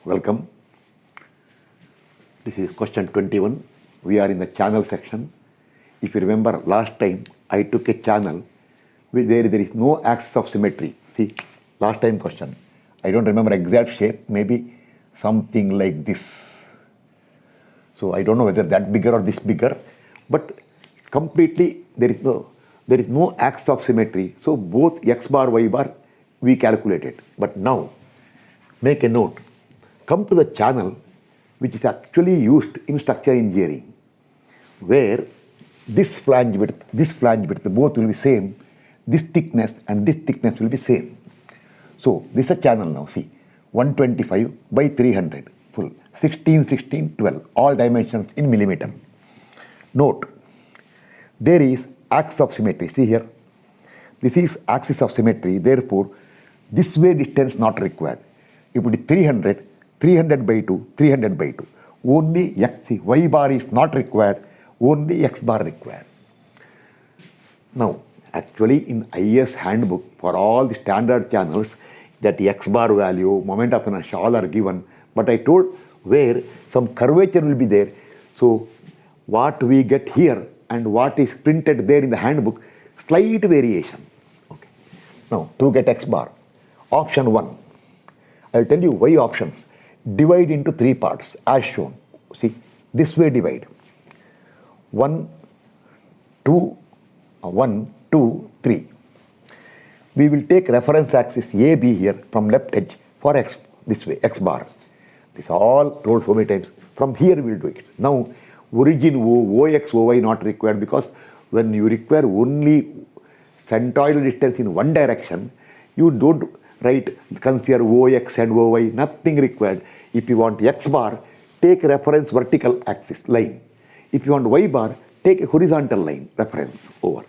Welcome. This is question 21. We are in the channel section. If you remember last time I took a channel where there is no axis of symmetry. See, last time question. I don't remember exact shape, maybe something like this. So I don't know whether that bigger or this bigger, but completely there is no axis of symmetry. So both x bar, y bar we calculated. But now make a note. Come to the channel which is actually used in structural engineering, where this flange width, both will be same. This thickness and this thickness will be same. So this is a channel now. See, 125 by 300 full, 16, 16, 12, all dimensions in millimeter. Note, there is axis of symmetry. See here, this is axis of symmetry. Therefore, this way distance not required. If it is 300, 300 by 2, 300 by 2. Only x, see, y bar is not required, only x bar required. Now, actually in IS handbook for all the standard channels, that x bar value, moment of inertia all are given, but I told where some curvature will be there. So what we get here and what is printed there in the handbook, slight variation. Okay. Now to get x bar, option 1, I'll tell you y options. Divide into 3 parts as shown. See, this way divide. 1, 2, 3. We will take reference axis AB here from left edge for x, this way, x bar. This all told so many times. From here we will do it. Now, origin O, OX, OY not required, because when you require only centroidal distance in one direction, you don't consider OX and OY, nothing required. If you want x bar, take reference vertical axis line. If you want y bar, take a horizontal line reference over.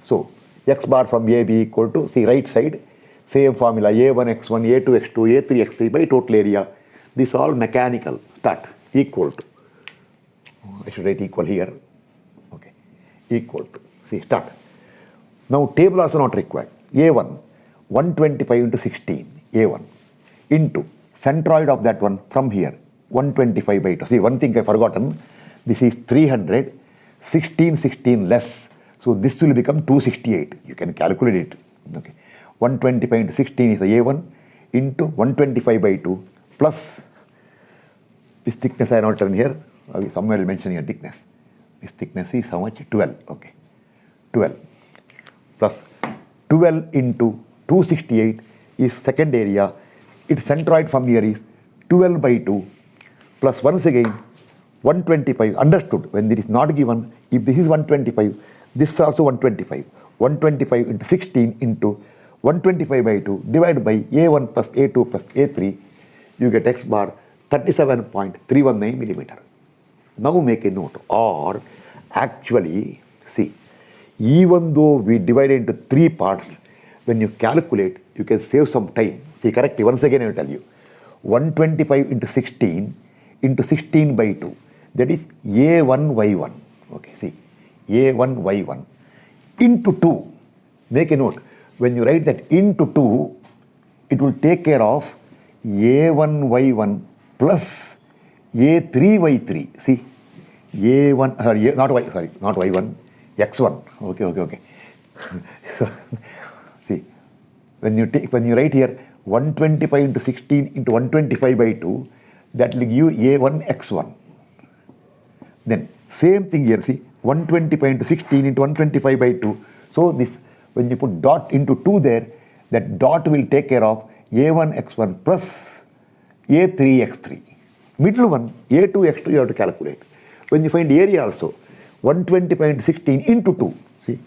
So, x bar from AB equal to, see right side, same formula, A1 x1, A2 x2, A3 x3 by total area. This all mechanical. Start. Equal to. I should write equal here. Okay. Equal to. See, start. Now table also not required. A1, 125 into 16, A1, into centroid of that one from here, 125 by 2. See, one thing I forgotten. This is 300, 16, 16 less. So this will become 268. You can calculate it. Okay. 125 into 16 is the A1 into 125 by 2 plus this thickness I not written here. Somewhere I'll mention here thickness. This thickness is how much? 12. Okay. 12 plus 12 into 268 is second area. Its centroid from here is 12 by 2 plus once again 125. Understood. When it is not given, if this is 125, this is also 125. 125 into 16 into 125 by 2 divided by A1 plus A2 plus A3, you get x bar 37.319 millimeter. Now make a note. Or actually, see, even though we divide into 3 parts, when you calculate, you can save some time. See, correctly, once again I will tell you. 125 into 16 by 2. That is A1 Y1. Okay, see. A1 Y1 into 2. Make a note. When you write that into 2, it will take care of A1 Y1 plus A3 Y3. See, A1, not Y1, X1. Okay. See, when you write here 125 into 16 into 125 by 2, that will give you A1 X1. Then same thing here, see, 125 into 16 into 125 by 2. So this, when you put dot into 2 there, that dot will take care of A1 X1 plus A3 X3. Middle one, A2 X2 you have to calculate. When you find area also, 125 into 16 into 2. See,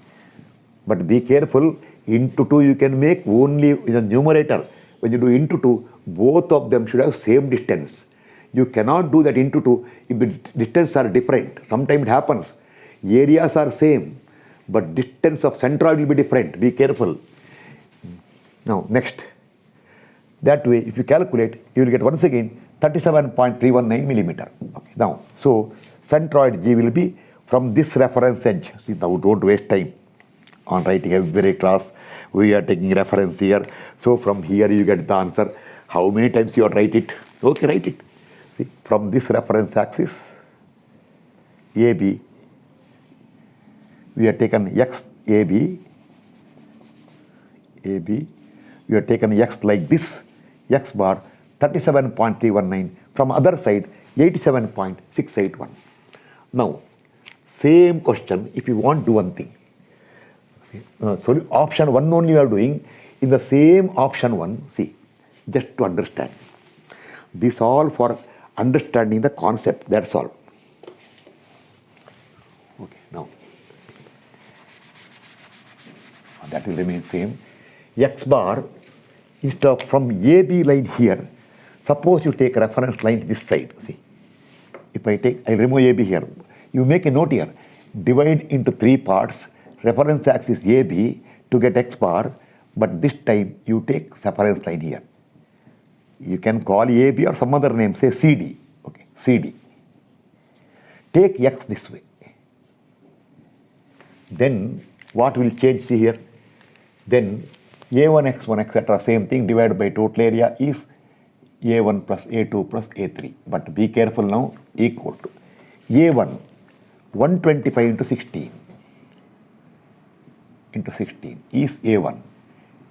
but be careful, into 2 you can make only in the numerator. When you do into 2, both of them should have same distance. You cannot do that into 2 if the distances are different. Sometimes it happens. Areas are same, but distance of centroid will be different. Be careful. Now, next. That way, if you calculate, you will get once again 37.319 millimeter. Okay. Now, so centroid G will be from this reference edge. See, now don't waste time on writing every class. We are taking reference here. So from here you get the answer. How many times you have to write it? Okay, write it. See, from this reference axis, AB, we have taken x, AB, we have taken x like this, x bar 37.319, from other side 87.681. Now, same question, if you want to do one thing. So option 1 only you are doing, in the same option 1, see, just to understand. This all for understanding the concept, that's all. Okay, now, that will remain same. X bar, instead of from AB line here, suppose you take reference line this side, see. If I remove AB here, you make a note here, divide into 3 parts, reference axis AB to get X bar, but this time you take reference line here. You can call AB or some other name, say CD, okay, CD. Take X this way. Then what will change here? Then A1, X1, etc. same thing, divided by total area is A1 plus A2 plus A3. But be careful now, equal to A1, 125 into 16 is A1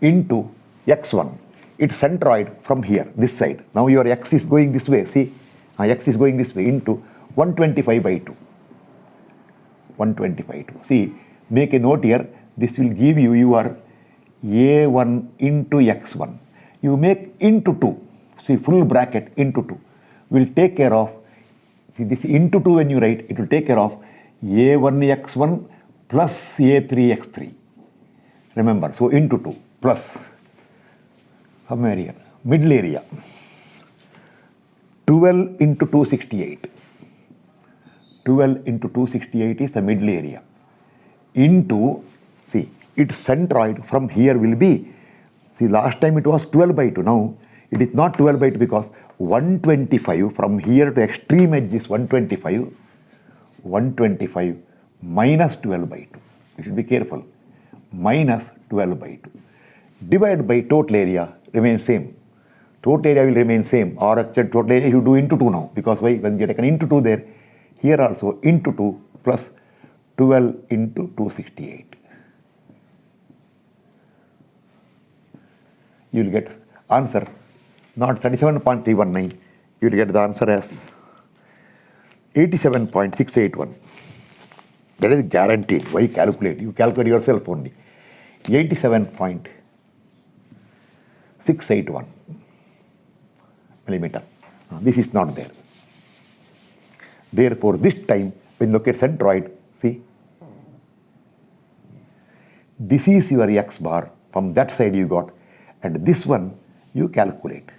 into X1. It's centroid from here, this side. Now your X is going this way, see, X is going this way into 125 by 2. 125 by 2. See, make a note here, this will give you your A1 into X1. You make into 2, see, full bracket into 2. Will take care of, see, this into 2 when you write, it will take care of A1 X1 plus A3 X3. Remember, so into 2 plus, somewhere here, middle area, 12 into 268. 12 into 268 is the middle area. Into, see, its centroid from here will be, see, last time it was 12 by 2. Now, it is not 12 by 2 because 125 from here to extreme edge is 125. 125 minus 12 by 2. You should be careful. Minus 12 by 2. Divide by total area remains same. Total area will remain same. Or actually total area you do into 2 now. Because why? When you take an into 2 there, here also into 2 plus 12 into 268. You will get answer, not 37.319. You will get the answer as 87.681. That is guaranteed. Why calculate? You calculate yourself only. 87.681 millimeter. This is not there. Therefore, this time when you look at centroid, see, this is your X bar. From that side you got, and this one you calculate.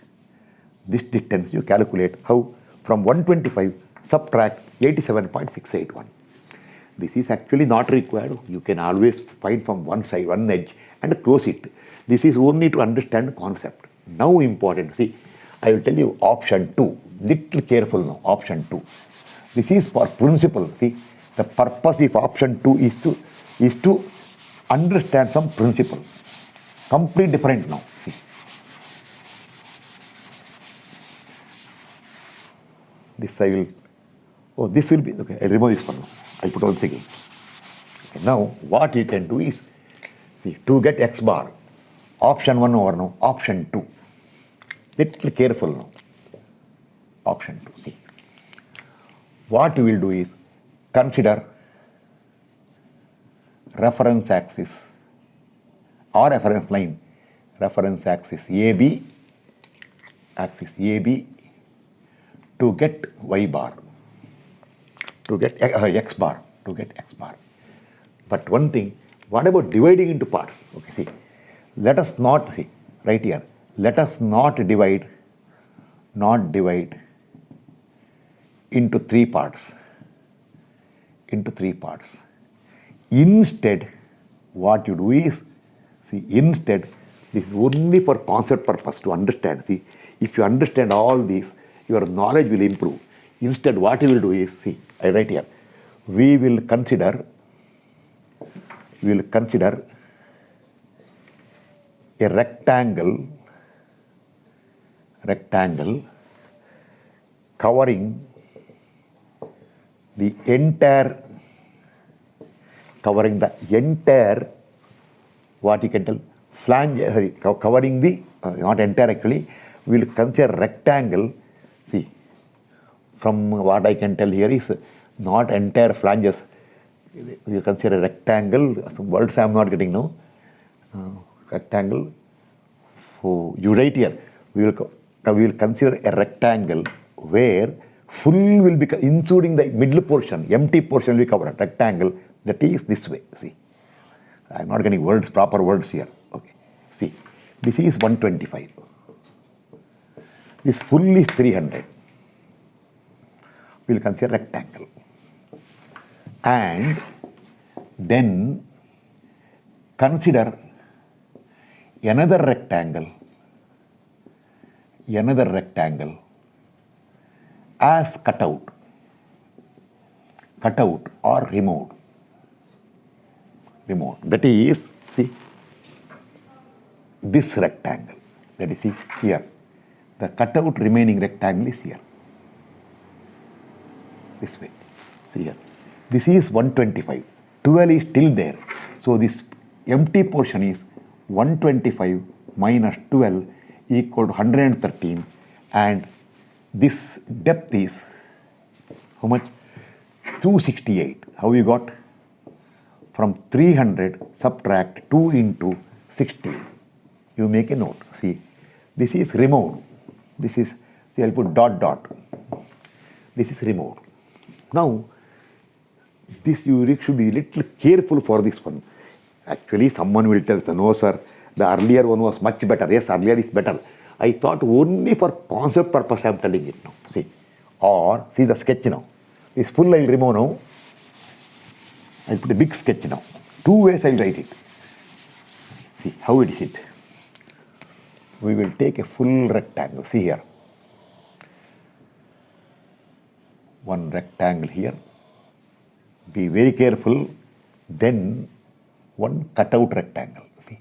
This distance you calculate how? From 125 subtract 87.681. This is actually not required. You can always find from one side, one edge, and close it. This is only to understand the concept. Now important, see, I will tell you option 2. Little careful now, option 2. This is for principle. See, the purpose of option 2 is to understand some principle. Complete different now. See. This I will, oh, this will be, okay, I'll remove this one now. I'll put once again. Okay, now, what you can do is, see, to get X bar, option 1 over now, option 2. Little careful now. Option 2, see. What you will do is, consider reference axis or reference line, reference axis AB to get Y bar, to get X bar, to get X bar. But one thing, what about dividing into parts? Okay, see, let us not, see, right here, let us not divide into 3 parts, Instead, what you do is, see, instead, this is only for concept purpose to understand. See, if you understand all these, your knowledge will improve. Instead, what you will do is, see, I write here, we will consider a rectangle covering the entire, what you can tell, flange, sorry, covering the, not entire actually, we will consider rectangle. See, from what I can tell here is not entire flanges. We will consider rectangle. Some words I am not getting now. Rectangle. So you write here. We will consider a rectangle where full will be, including the middle portion, empty portion will be covered. Rectangle that is this way. See, I am not getting words, proper words here. Okay. See, this is 125. This full is 300. We will consider rectangle. And then consider another rectangle as cutout or removed. That is, see, this rectangle. That is, see, here. The cutout remaining rectangle is here. This way. See here. This is 125. 12 is still there. So this empty portion is 125 minus 12 equal to 113, and this depth is how much? 268. How you got? From 300 subtract 2 into 60. You make a note. See, this is removed. This is, see, I'll put dot. This is removed. Now, this you should be a little careful for this one. Actually, someone will tell, no sir, the earlier one was much better. Yes, earlier is better. I thought only for concept purpose I am telling it now. See, or see the sketch now. This full I will remove now. I put a big sketch now. 2 ways I will write it. See how it is it. We will take a full rectangle. See here. One rectangle here. Be very careful. Then one cutout rectangle. See.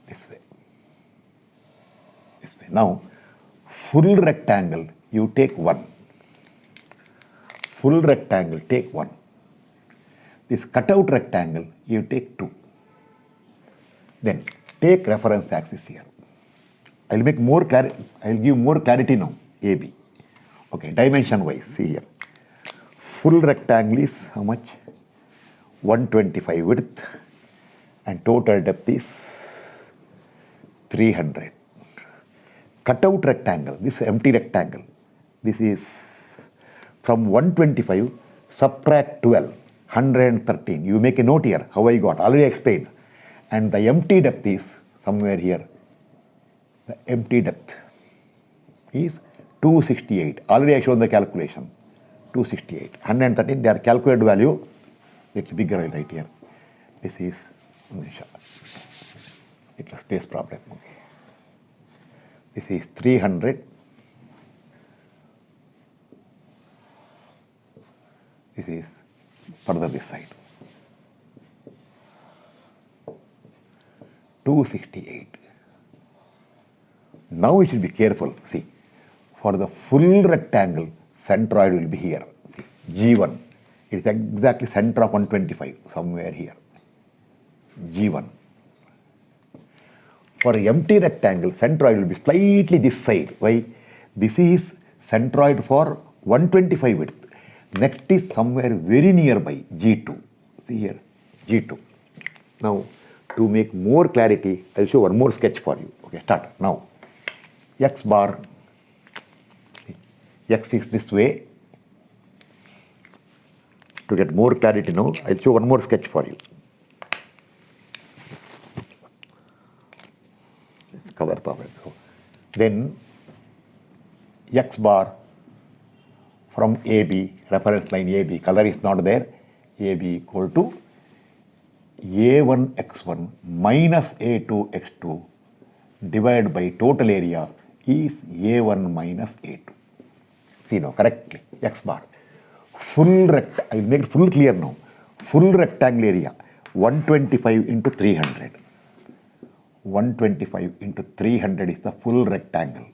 This way. Now, full rectangle, you take 1. Full rectangle, take 1. This cutout rectangle, you take 2. Then take reference axis here. I will make more clarity. I will give more clarity now. AB. Okay, dimension wise. See here. Full rectangle is how much? 125 width, and total depth is 300. Cutout rectangle, this empty rectangle, this is from 125 subtract 12, 113. You make a note here how I got, already explained. And the empty depth is somewhere here. The empty depth is 268. Already I shown the calculation. 268. 113, their calculated value, it's bigger right here. This is, it's a space problem. Okay. This is 300. This is further this side. 268. Now we should be careful. See, for the full rectangle, centroid will be here. See, G1. It is exactly center of 125, somewhere here. G1. For an empty rectangle, centroid will be slightly this side. Why? This is centroid for 125 width. Next is somewhere very nearby, G2. See here, G2. Now, to make more clarity, I'll show one more sketch for you. Okay, start. Now, X bar, X is this way. To get more clarity now, I'll show one more sketch for you. This cover problem. So, then X bar from AB, reference line AB, color is not there, AB equal to A1x1 minus A2x2 divided by total area is A1 minus A2. See now correctly, X bar. Full I will make it full clear now. Full rectangle area 125 into 300. 125 into 300 is the full rectangle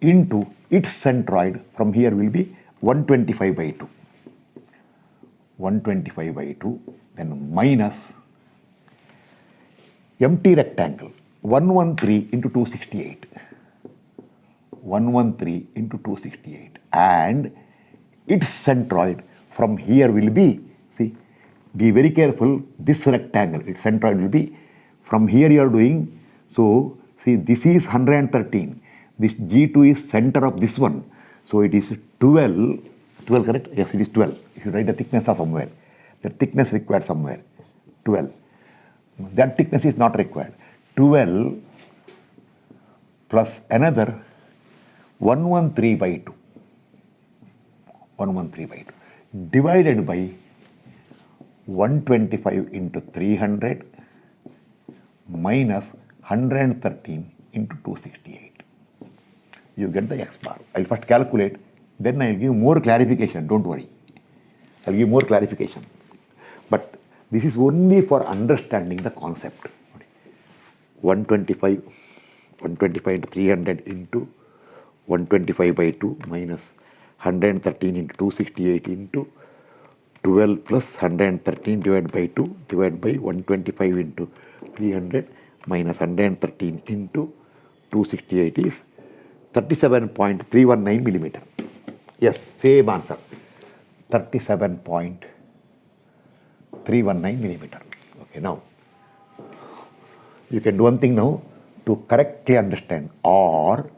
into its centroid from here will be 125 by 2. 125 by 2, then minus empty rectangle 113 into 268. 113 into 268 and its centroid from here will be, see, be very careful, this rectangle, its centroid will be, from here you are doing, so see this is 113, this G2 is center of this one, so it is 12 correct? Yes, it is 12. If you write the thickness of somewhere, the thickness required somewhere, 12. That thickness is not required. 12 plus another 113 by 2. 113 by 2 divided by 125 into 300 minus 113 into 268. You get the x bar. I'll first calculate, then I'll give more clarification, don't worry. I'll give more clarification. But this is only for understanding the concept. 125 into 300 into 125 by 2 minus 113 into 268 into 12 plus 113 divided by 2 divided by 125 into 300 minus 113 into 268 is 37.319 millimeter. Yes, same answer. 37.319 millimeter. Okay, now you can do one thing now to correctly understand, or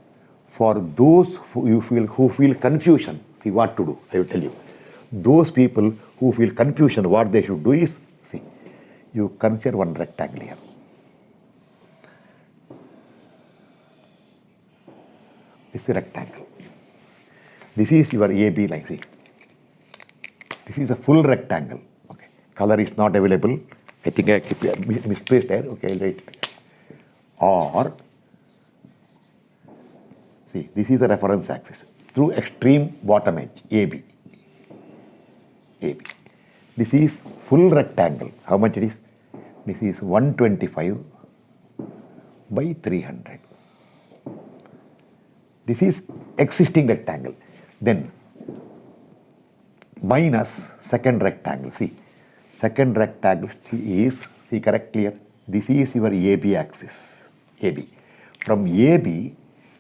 for those who feel confusion, see what to do. I will tell you. Those people who feel confusion, what they should do is, see, you consider one rectangle here. This is a rectangle. This is your AB line. See, this is a full rectangle. Okay, color is not available. I think I misplaced there. Okay, I'll write it. Or see, this is the reference axis through extreme bottom edge AB. AB. This is full rectangle. How much it is? This is 125 by 300. This is existing rectangle. Then minus second rectangle. See, second rectangle is, see correctly here, this is your AB axis. AB. From AB,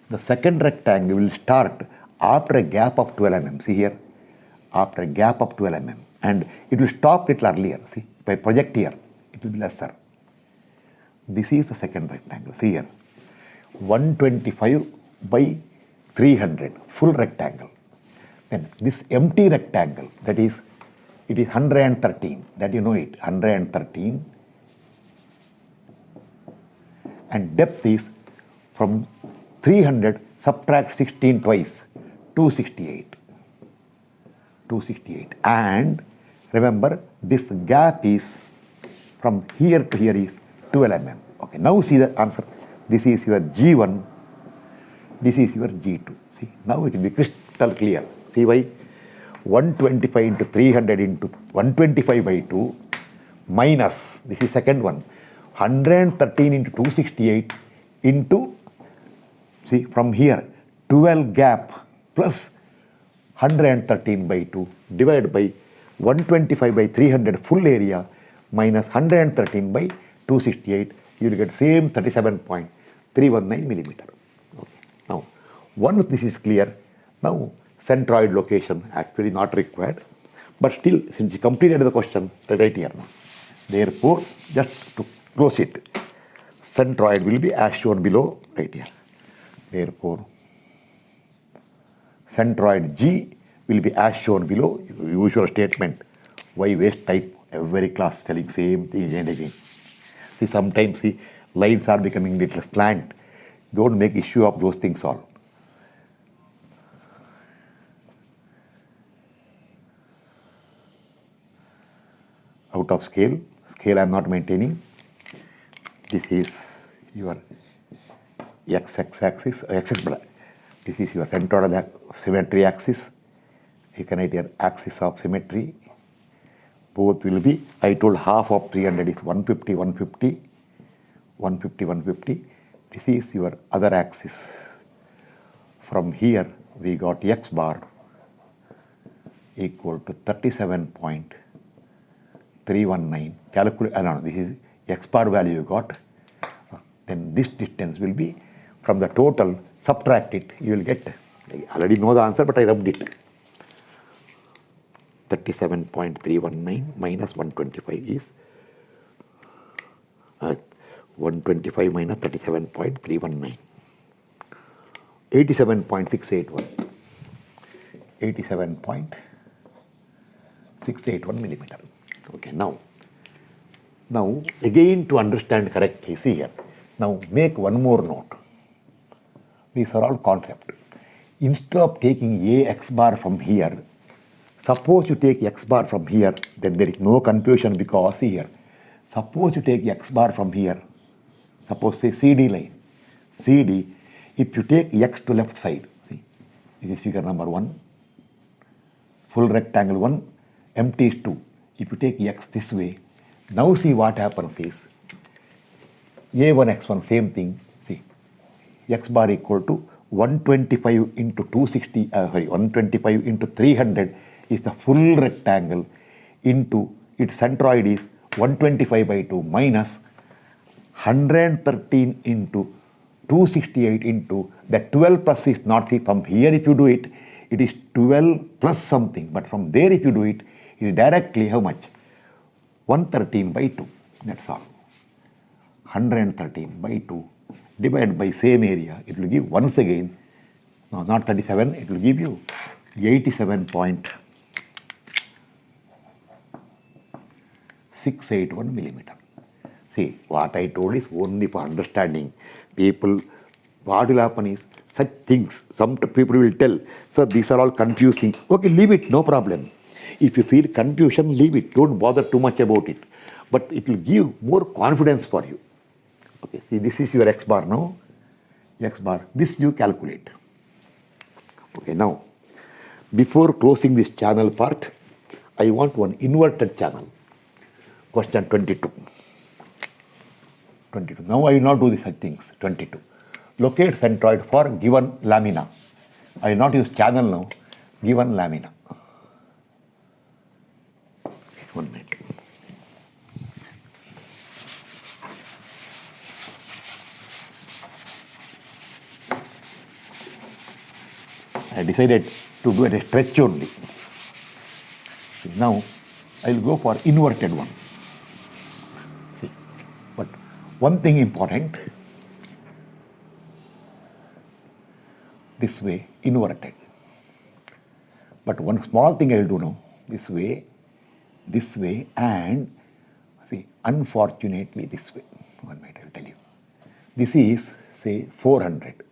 the second rectangle will start after a gap of 12 mm. See here, after a gap of 12 mm. And it will stop little earlier. See, if I project here, it will be lesser. This is the second rectangle. See here, 125 by 300, full rectangle. Then this empty rectangle, that is, it is 113, that you know it, 113. And depth is from 300, subtract 16 twice, 268. 268. And remember, this gap is from here to here is 12 mm. Okay, now see the answer. This is your G1, this is your G2. See, now it will be crystal clear. See why? 125 into 300 into 125 by 2 minus, this is second one, 113 into 268 into, see, from here, 12 gap plus 113 by 2 divided by 125 by 300 full area minus 113 by 268, you will get same 37.319 millimeter. Okay. Now, once this is clear, now centroid location actually not required, but still, since you completed the question, right here now. Therefore, just to close it, centroid will be as shown below, right here. Therefore, centroid G will be as shown below. Usual statement, why waste type, every class telling same thing again and again. See, sometimes see, lines are becoming little slant. Don't make issue of those things all. Out of scale I am not maintaining. This is your x-axis, this is your centroid of symmetry axis. You can write here axis of symmetry. Both will be, I told half of 300 is 150, 150. 150, 150. This is your other axis. From here, we got x bar equal to 37.319. Calculate, no, this is x bar value you got. Then this distance will be from the total, subtract it, you will get, I already know the answer, but I rubbed it. 37.319 minus 125 is 125 minus 37.319. 87.681. 87.681 millimeter. Okay, now again to understand correctly, see here. Now make one more note. These are all concepts. Instead of taking a x bar from here, suppose you take x bar from here, then there is no confusion because see here. Suppose you take x bar from here, suppose say CD line. CD, if you take x to left side, see, this is figure number 1, full rectangle 1, empty is 2. If you take x this way, now see what happens is, a1, x1, same thing, see, x bar equal to 125 into 125 into 300 is the full rectangle into its centroid is 125 by 2 minus 113 into 268 into the 12 plus is not, see, from here if you do it, it is 12 plus something, but from there if you do it, it is directly how much? 113 by 2, that's all. 113 by 2 divided by same area, it will give once again, no, not 37, it will give you 87.681 millimeter. See, what I told is only for understanding. People, what will happen is, such things, some people will tell, sir, these are all confusing. Okay, leave it, no problem. If you feel confusion, leave it, don't bother too much about it. But it will give more confidence for you. Okay, see, this is your x bar now. X bar, this you calculate. Okay, now, before closing this channel part, I want one inverted channel. Question 22. 22. Now I will not do these things. 22. Locate centroid for given lamina. I will not use channel now. Given lamina. 1 minute. I decided to do a stretch only. Now I will go for inverted one. See, but one thing important, this way inverted. But one small thing I will do now, this way, and see, unfortunately this way. 1 minute, I will tell you. This is, say, 400.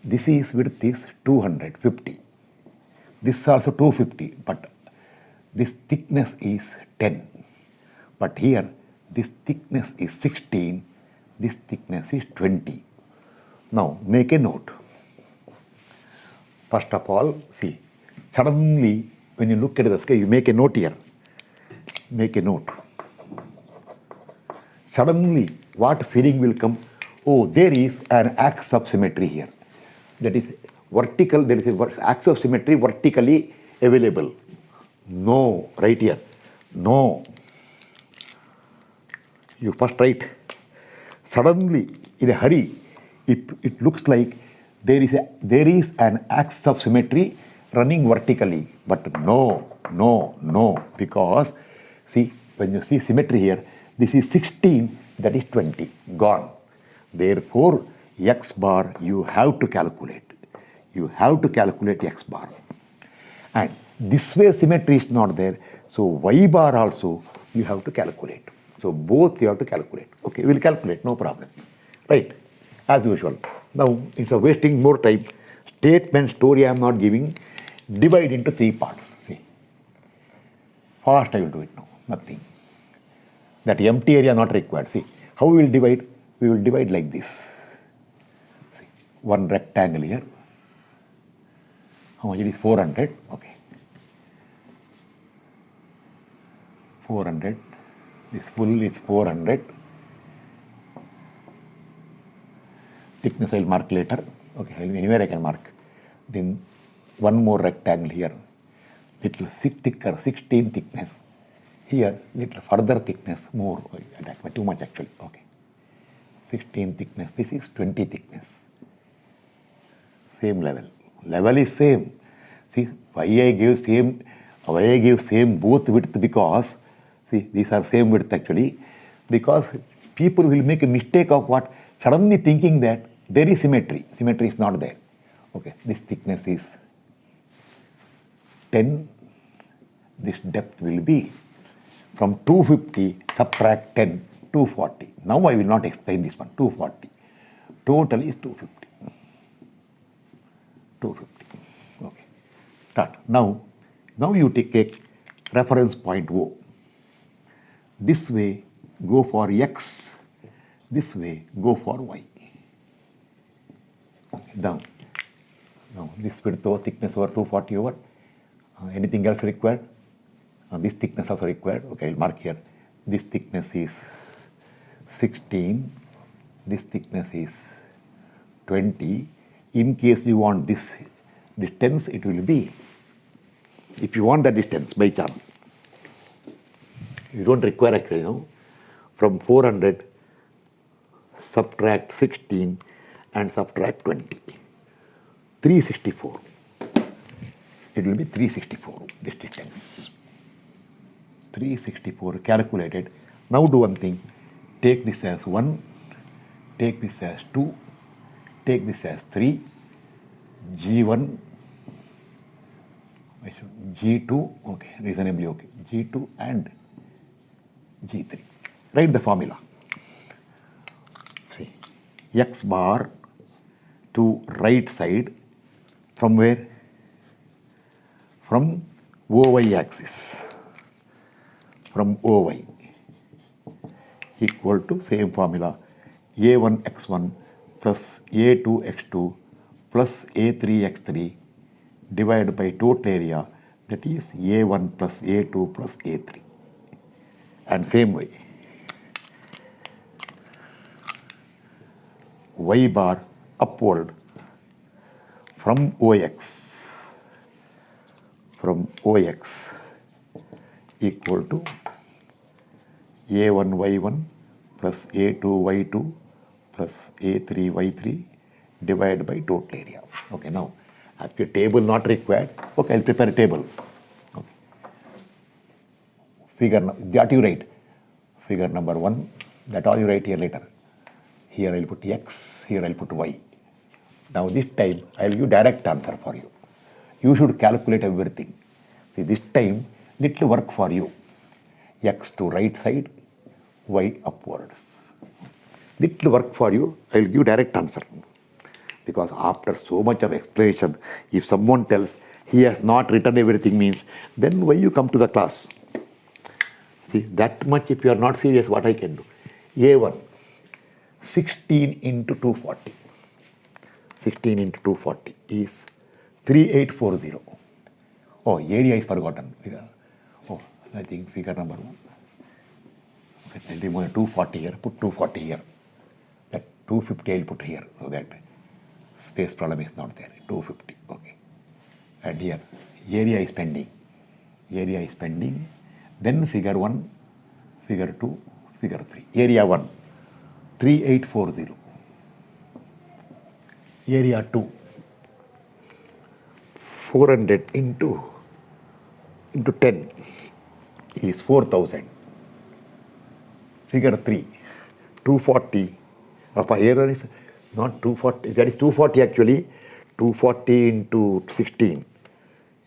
This is width is 250. This is also 250, but this thickness is 10. But here, this thickness is 16, this thickness is 20. Now, make a note. First of all, see, suddenly, when you look at the sky, you make a note here. Make a note. Suddenly, what feeling will come? Oh, there is an axis of symmetry here. That is vertical, there is an axis of symmetry vertically available. No, right here. No. You first write. Suddenly, in a hurry, it looks like there is an axis of symmetry running vertically. But no, because see, when you see symmetry here, this is 16, that is 20, gone. Therefore, x bar you have to calculate. You have to calculate x bar. And this way symmetry is not there, so y bar also you have to calculate. So both you have to calculate. Okay, we'll calculate, no problem. Right, as usual. Now, instead of wasting more time, statement story I am not giving, divide into 3 parts. See, fast I will do it now, nothing. That empty area not required. See, how we will divide? We will divide like this. See, one rectangle here. How much it is? 400. Okay. 400. This full is 400. thickness I'll mark later. Okay, anywhere I can mark. Then one more rectangle here, little thicker, 16 thickness. Here, little further thickness, more, but too much actually. Okay, 16 thickness. This is 20 thickness. Same level. Level is same. See, why I give same both width, because see, these are same width actually, because people will make a mistake of what? Suddenly thinking that there is symmetry. Symmetry is not there. Okay, this thickness is 10. This depth will be from 250 subtract 10, 240. Now I will not explain this one. 240. Total is 250. 250. Okay. Start. Now you take a reference point O. This way go for X. This way go for Y. Okay, down. Now this width over thickness over 240 over. Anything else required? This thickness also required. Okay, I'll mark here. This thickness is 16. This thickness is 20. In case you want this distance, it will be, if you want the distance by chance, you don't require actually, from 400 subtract 16 and subtract 20. 364. It will be 364, this distance. 364 calculated. Now do one thing. Take this as 1, take this as 2, take this as 3, G1, G2, okay, reasonably okay, G2 and G3. Write the formula. See, X bar to right side from where? From OY axis. From OY equal to same formula, A1x1 plus A2x2 plus A3x3 divided by total area, that is A1 plus A2 plus A3. And same way, Y bar upward from OX equal to A1y1 plus A2y2 plus A3y3 divided by total area. Okay, now actually table not required. Okay, I'll prepare a table. Okay. Figure that you write. Figure number 1. That all you write here later. Here I'll put X. Here I'll put Y. Now this time I'll give direct answer for you. You should calculate everything. See, this time little work for you. X to right side, Y upwards. Little work for you, I'll give direct answer. Because after so much of explanation, if someone tells he has not written everything, means then why you come to the class? See, that much if you are not serious, what I can do? A1, 16 into 240. 16 into 240 is 3840. Oh, area is forgotten. Oh, I think figure number 1. Okay, I'll remove 240 here, put 240 here. That 250 I'll put here, so that space problem is not there. 250, okay. And here, area is pending. Area is pending. Then figure 1, figure 2, figure 3. Area 1, 3840. Area 2, 400 into 10 is 4000. Figure 3, 240. Error is not 240, that is 240 actually. 240 into 16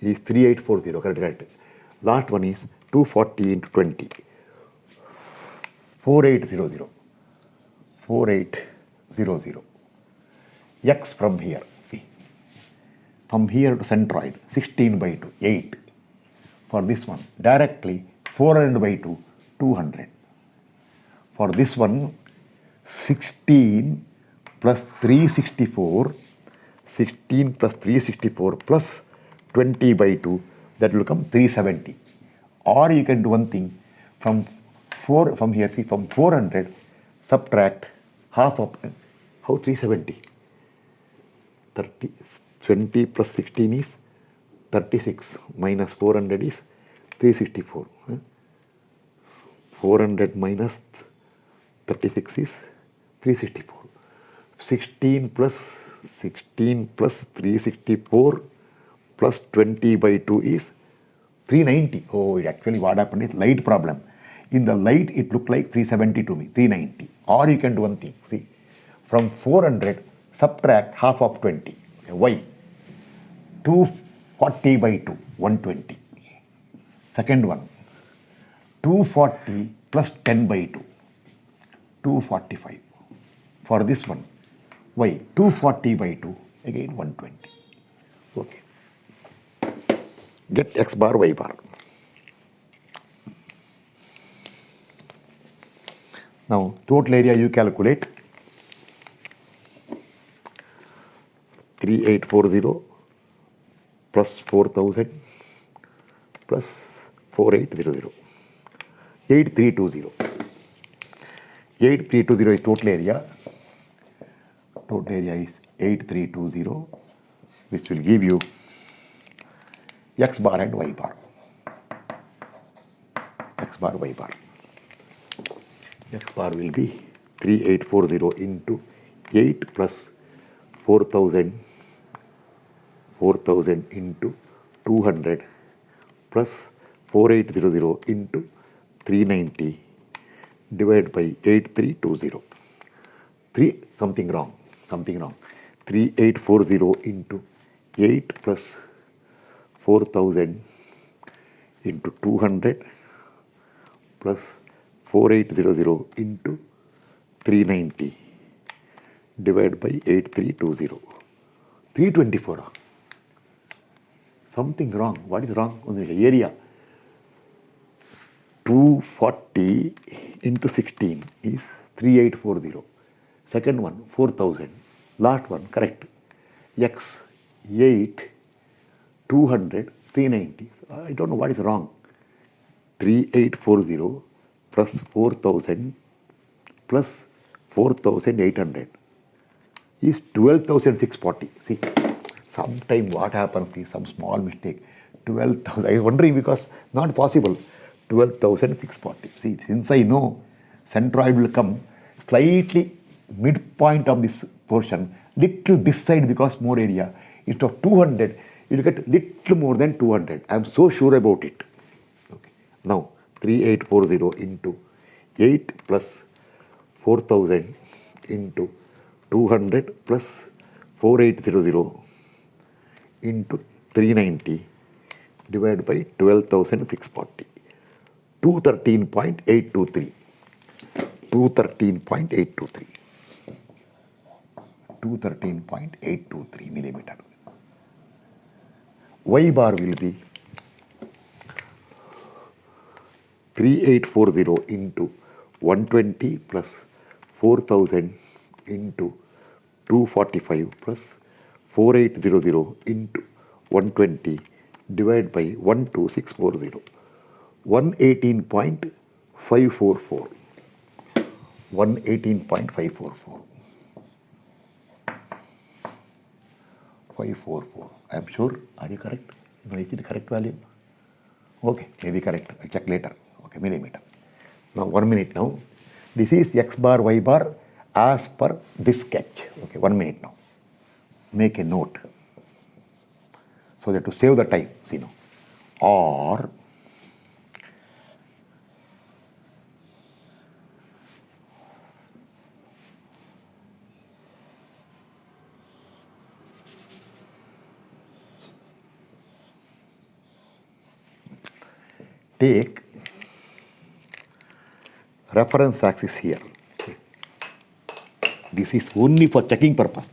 is 3840, correct. Last one is 240 into 20, 4800. 4800. X from here, see. From here to centroid, 16 by 2, 8. For this one, directly 400 by 2, 200. For this one, 16 plus 364, 16 plus 364 plus 20 by 2, that will come 370. Or you can do one thing, from here, see, from 400, subtract half of How 370? 30, 20 plus 16 is 36 minus 400 is 364. 400 minus 36 is 364. 16 plus 364 plus 20 by 2 is 390. Oh, it actually what happened is light problem. In the light, it looked like 370 to me, 390. Or you can do one thing. See, from 400, subtract half of 20. Why? 240 by 2, 120. Second one, 240 plus 10 by 2, 245. For this one, why? 240 by 2, again 120. Okay. Get x bar, y bar. Now, total area you calculate. 3840 plus 4000 plus 4800. 8320. 8320 is total area. Total area is 8320, which will give you x bar and y bar. X bar, y bar. X bar will be 3840 into 8 plus 4000 into 200 plus 4800 into 390 divided by 8320. something wrong. 3840 into 8 plus 4000 into 200 plus 4800 into 390 divided by 8320. 324. Something wrong. What is wrong on the area? 240 into 16 is 3840. Second one, 4000. Last one, correct. X, 8, 200, 390. I don't know what is wrong. 3840 plus 4000 plus 4800 is 12,640. See, sometime what happens is some small mistake. 12,000. I was wondering because not possible. 12,640. See, since I know centroid will come slightly midpoint of this portion, little this side because more area. Instead of 200, you will get little more than 200. I am so sure about it. Okay. Now, 3840 into 8 plus 4000 into 200 plus 4800 into 390 divided by 12,640. 213.823. 213.823. 213.823 millimeter. Y bar will be 3840 into 120 plus 4000 into 245 plus 4800 into 120 divided by 12640. 118.544. 118.544. 544. I am sure. Are you correct? No, is it the correct value? Okay, maybe correct. I'll check later. Okay, millimeter. Now, 1 minute now. This is x bar, y bar as per this sketch. Okay, 1 minute now. Make a note so that to save the time. See now. Or take reference axis here. Okay. This is only for checking purpose.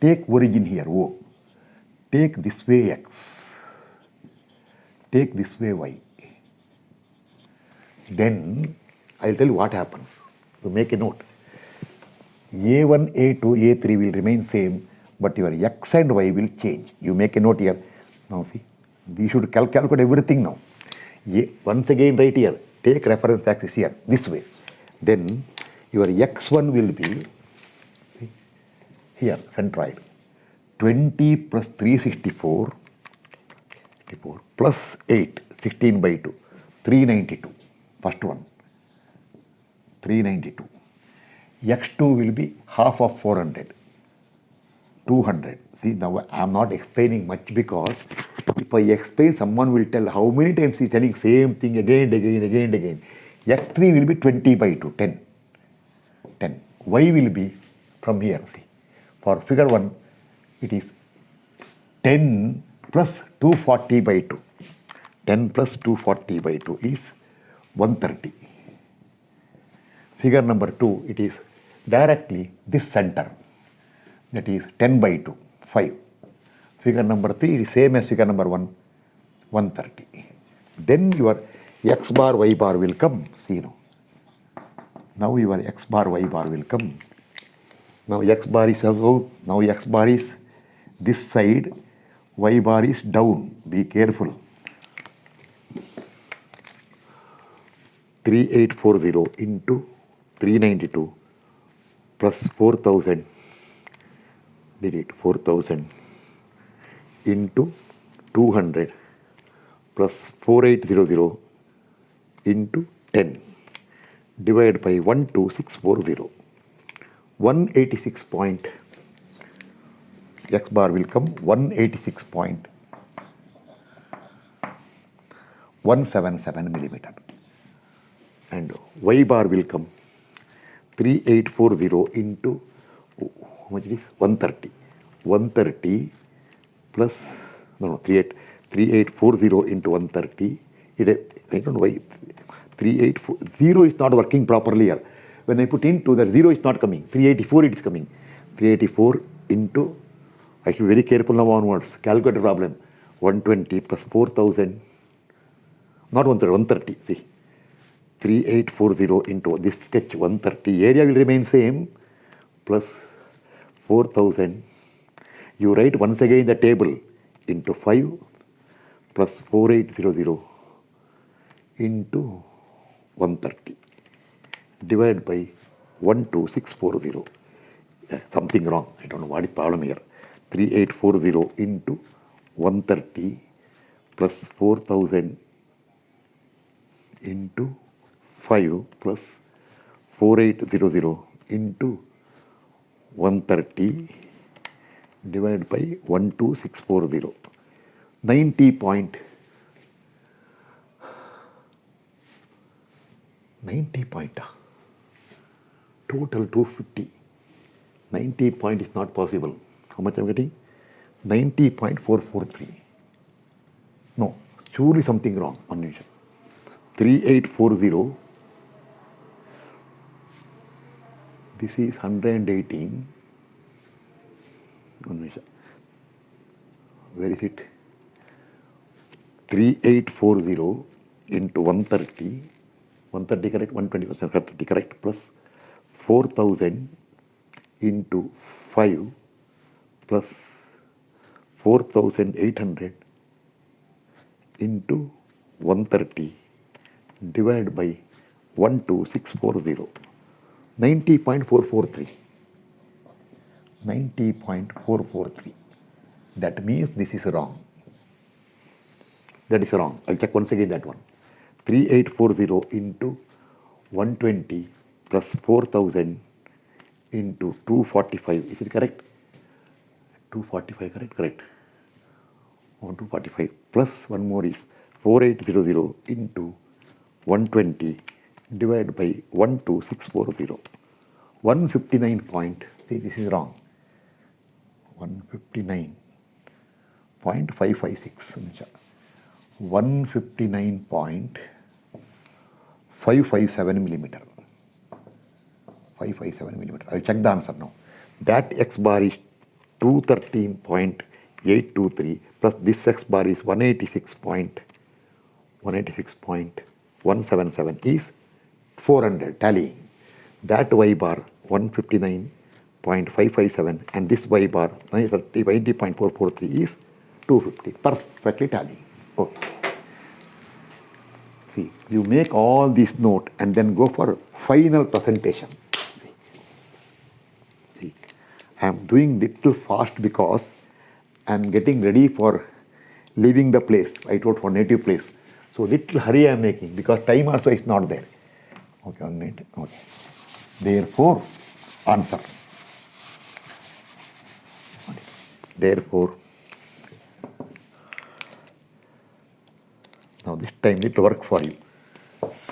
Take origin here, O. Take this way x. Take this way y. Then I'll tell you what happens. So make a note. A1, A2, A3 will remain same, but your x and y will change. You make a note here. Now see, we should calculate everything now. Once again right here, take reference axis here, this way. Then your x1 will be, see, here, centroid. 20 plus 364 plus 8, 16 by 2, 392. First one, 392. X2 will be half of 400, 200. See, now I am not explaining much because if I explain, someone will tell how many times he is telling same thing again and again, again and again. X3 will be 20 by 2, 10. 10. Y will be from here, see. For figure 1, it is 10 plus 240 by 2. 10 plus 240 by 2 is 130. Figure number 2, it is directly this center. That is 10 by 2, 5. Figure number 3 is same as figure number 1, 130. Then your x bar, y bar will come. See now. Now your x bar, y bar will come. Now x bar is out. Now x bar is this side. Y bar is down. Be careful. 3840 into 392 plus 4000. Delete 4000 into 200 plus 4800 into 10 divided by 12640. 186 point, x bar will come 186.177 millimeter, and y bar will come 3840 into how much it is 130. 130 plus 3840 into 130. I don't know why 3840 is not working properly here. When I put into, that 0 is not coming. 384 it is coming. 384 into, I should be very careful now onwards. Calculator problem. 120 plus 4000, not 130, 130. See, 3840 into this sketch 130. Area will remain same, plus 4000. You write once again the table into 5 plus 4800 into 130 divided by 12640. Something wrong. I don't know what is problem here. 3840 into 130 plus 4000 into 5 plus 4800 into 130 divided by 12640. 90 point. Total 250. 90 point is not possible. How much I am getting? 90.443. No, surely something wrong. 3840. This is 118. Where is it? 3840 into 130. 130 correct, 120% correct, plus 4000 into 5 plus 4800 into 130 divided by 12640. 90.443. 90.443. That means this is wrong. That is wrong. I'll check once again that one. 3840 into 120 plus 4000 into 245. Is it correct? 245 correct? Correct. 245 plus one more is 4800 into 120 divided by 12640. 159 point. See, this is wrong. 159.556. 159.557 millimeter. 557 millimeter. I'll check the answer now. That x bar is 213.823 plus this x bar is 186.177 is 400 tallying. That y bar 159.557 and this y bar 90.443 is 250. Perfectly tallying. Okay. See, you make all these note and then go for final presentation. See, I am doing little fast because I'm getting ready for leaving the place. I told for native place. So little hurry I'm making because time also is not there. Okay, 1 minute. Okay. Therefore, answer. Okay. Therefore, now this time it will work for you.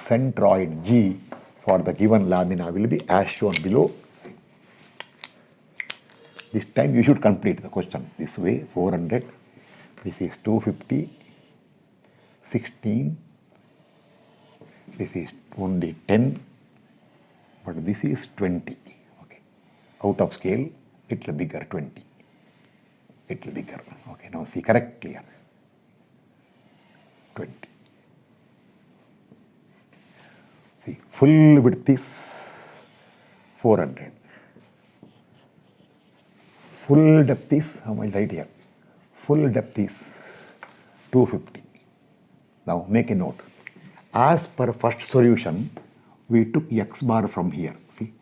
Centroid G for the given lamina will be as shown below. This time you should complete the question this way. 400, this is 250, 16, this is only 10, but this is 20. Okay. Out of scale, little bigger, 20. Little bigger. Okay, now see correctly here. 20. See, full width is 400. Full depth is, how much right here? Full depth is 250. Now make a note. As per first solution, we took x bar from here. See,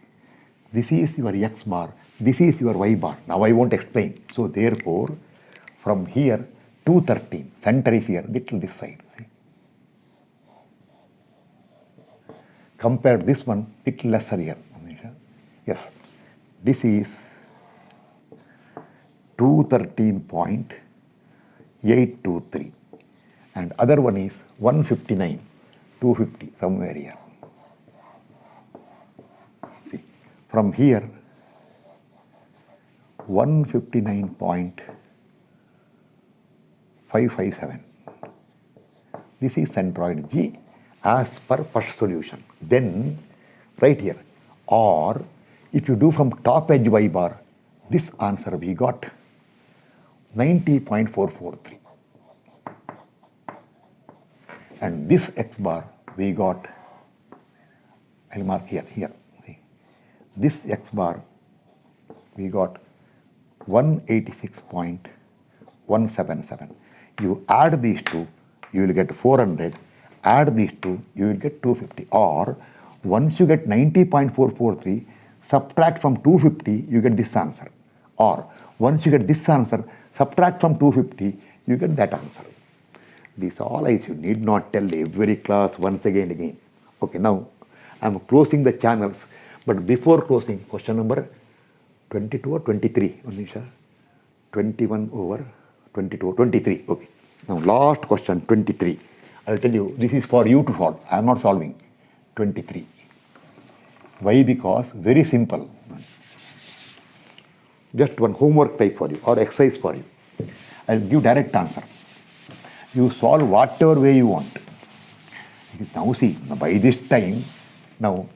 this is your x bar, this is your y bar. Now I won't explain. So therefore, from here, 213, center is here, little this side. See. Compare this one, little lesser here. Yes, this is 213.823 and other one is 159, 250 somewhere here. See, from here 159.557. This is centroid G as per first solution. Then right here, or if you do from top edge y bar, this answer we got 90.443. And this x bar we got, I'll mark here, see. This x bar we got 186.177. You add these two, you will get 400. Add these two, you will get 250. Or once you get 90.443, subtract from 250, you get this answer. Or once you get this answer, subtract from 250, you get that answer. This all I should need not tell every class once again. Okay, now I'm closing the channels, but before closing, question number 22 or 23, Anisha? 21 over 22 or 23. Okay. Now last question, 23. I'll tell you, this is for you to solve. I am not solving. 23. Why? Because very simple. Just one homework type for you or exercise for you. I'll give direct answer. You solve whatever way you want. Now see, by this time, now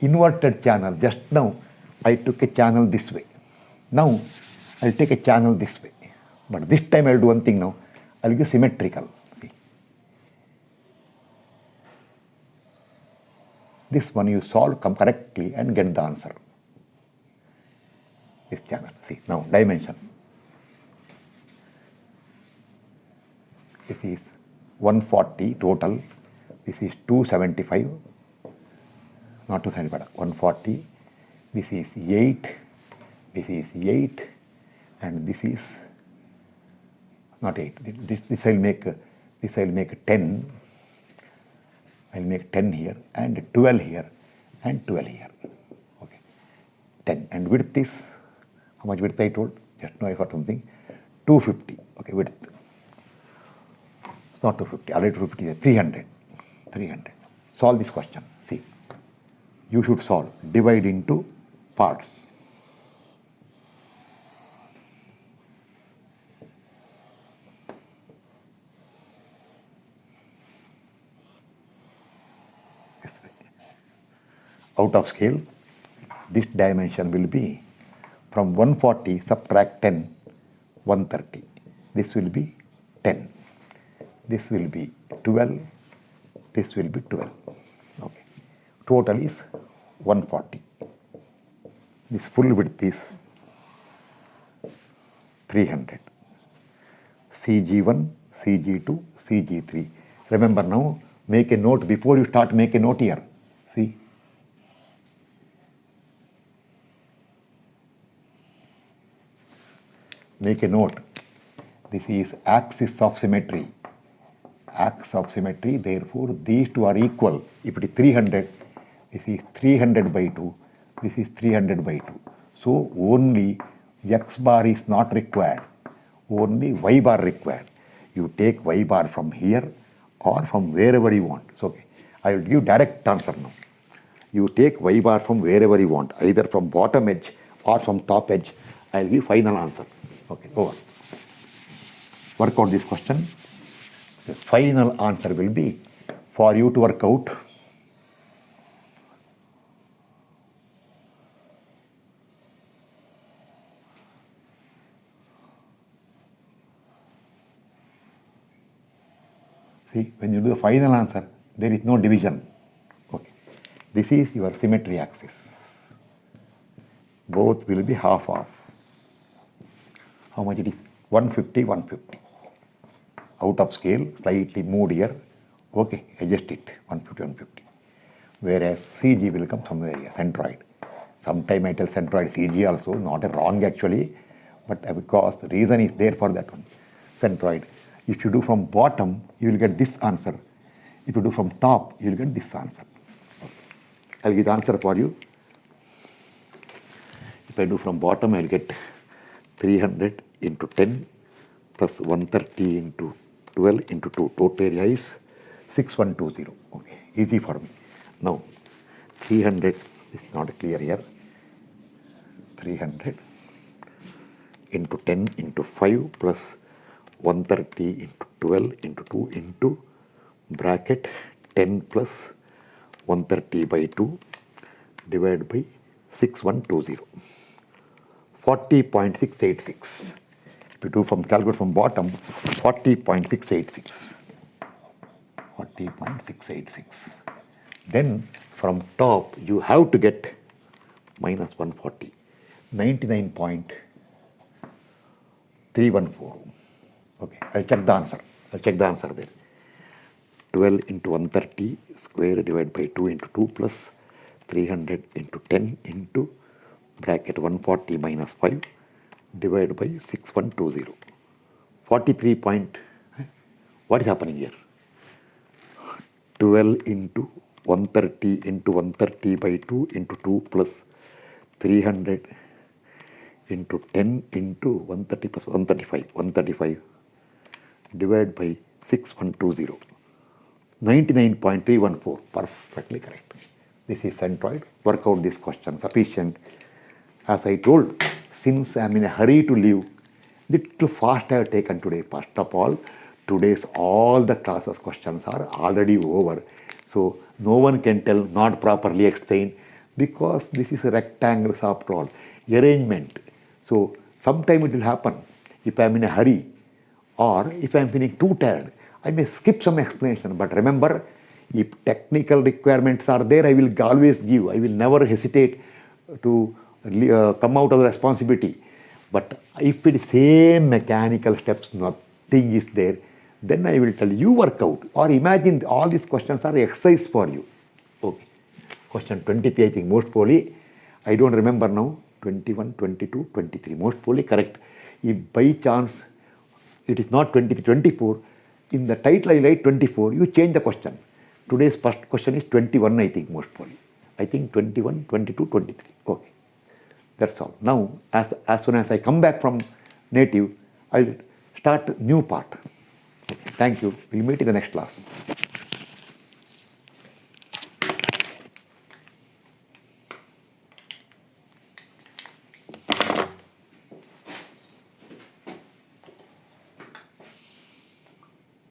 inverted channel, just now I took a channel this way. Now I'll take a channel this way. But this time I'll do one thing now. I'll give symmetrical. See. This one you solve correctly and get the answer. This channel. See, now dimension. It is 140 total. This is 275. Not 275, 140. This is 8. This is 8. And this is not 8. This I'll make 10. I'll make 10 here and 12 here and 12 here. Okay. 10. And width is, how much width I told? Just now I got something. 250. Okay, width. Not 250. Already 250 is 300. 300. Solve this question. See. You should solve. Divide into parts. Out of scale, this dimension will be from 140 subtract 10, 130. This will be 10. This will be 12. This will be 12. Okay. Total is 140. This full width is 300. CG1, CG2, CG3. Remember now, make a note before you start, make a note here. See. make a note. This is axis of symmetry. Axis of symmetry, therefore these two are equal. If it is 300, this is 300 by 2, this is 300 by 2. So only x bar is not required, only y bar required. You take y bar from here or from wherever you want. So okay, I will give direct answer now. You take y bar from wherever you want, either from bottom edge or from top edge. I will give final answer. Okay, over. Work out this question. The final answer will be, for you to work out, see, when you do the final answer, there is no division. Okay. This is your symmetry axis. Both will be half. How much it is? 150, 150. Out of scale, slightly moved here. Okay, adjust it, 150, 150. Whereas CG will come somewhere here, centroid. Sometime I tell centroid CG also, not a wrong actually, but because the reason is there for that one. Centroid. If you do from bottom, you will get this answer. If you do from top, you will get this answer. Okay. I'll give the answer for you. If I do from bottom, I will get 300 into 10 plus 130 into 12 into 2. Total area is 6120. Okay, easy for me. Now, 300 is not clear here. 300 into 10 into 5 plus 130 into 12 into 2 into bracket 10 plus 130 by 2 divided by 6120. 40.686. If you do from calculate from bottom, 40.686. 40.686. Then from top, you have to get minus 140. 99.314. Okay, I'll check the answer. There. 12 into 130 square divided by 2 into 2 plus 300 into 10 into bracket 140 minus 5 divided by 6120. 43 point. What is happening here? 12 into 130 into 130 by 2 into 2 plus 300 into 10 into 130 plus 135 divided by 6120. 99.314. Perfectly correct. This is centroid. Work out this question. Sufficient. As I told, since I am in a hurry to leave, little fast I have taken today. First of all, today's all the classes questions are already over. So no one can tell not properly explained because this is a rectangle after all. Arrangement. So sometime it will happen if I am in a hurry or if I am feeling too tired. I may skip some explanation, but remember, if technical requirements are there, I will always give. I will never hesitate to come out of the responsibility. But if it is same mechanical steps, nothing is there, then I will tell you work out. Or imagine all these questions are exercise for you. Okay. Question 23, I think most probably, I don't remember now, 21, 22, 23, most probably correct. If by chance it is not 23, 24, in the title I write 24, you change the question. Today's first question is 21, I think most probably. I think 21, 22, 23. Okay. That's all. Now, as soon as I come back from native, I'll start new part. Okay. Thank you. We'll meet in the next class.